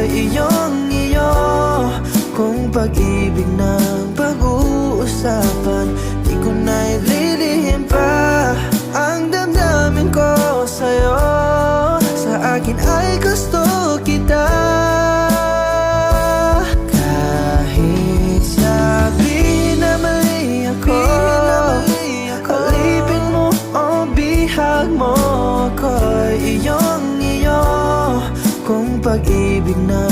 iyong iyo. Kung pag-ibig ng pag-uusapan, di ko na ililihim pa ang damdamin ko sa'yo. Sa akin ay gusto kita. Kahit sabihin na mali ako, alipin mo o bihag mo, ako'y iyong iyo. Kung pag-ibig na